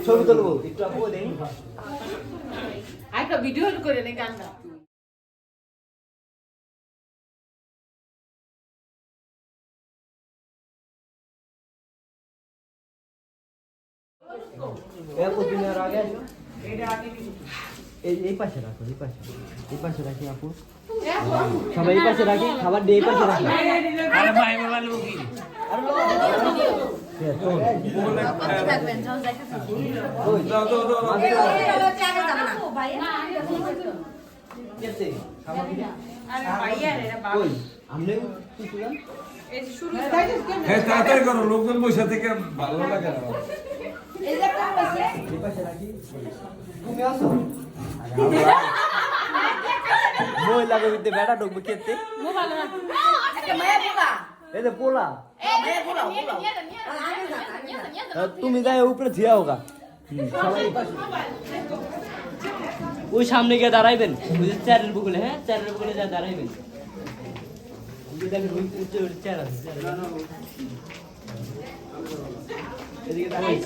ছবি তুলবো একটু আপু দেন একটা ভিডিও করে নে গানটা দিনের আগে এই পাশে রাখো এই পাশে রাখি আপু সবাই এই পাশে রাখি খাবার দিয়ে এই পাশে রাখি আরে ভাই বাবা লুকি তাড়াতাড়ি করো লোকজন বসে থেকে ভালো লাগে না মহিলা গবিতে বেটা ঢুকবে খেতে এই যে পোলা তুমি যাই উপরে ঝিয়া হোগা ওই সামনে গিয়ে দাঁড়াইবেন ওই যে চেয়ারের বগলে হ্যাঁ চেয়ারের বগলে যা দাঁড়াইবেন চেয়ার আছে এদিকে দাঁড়াই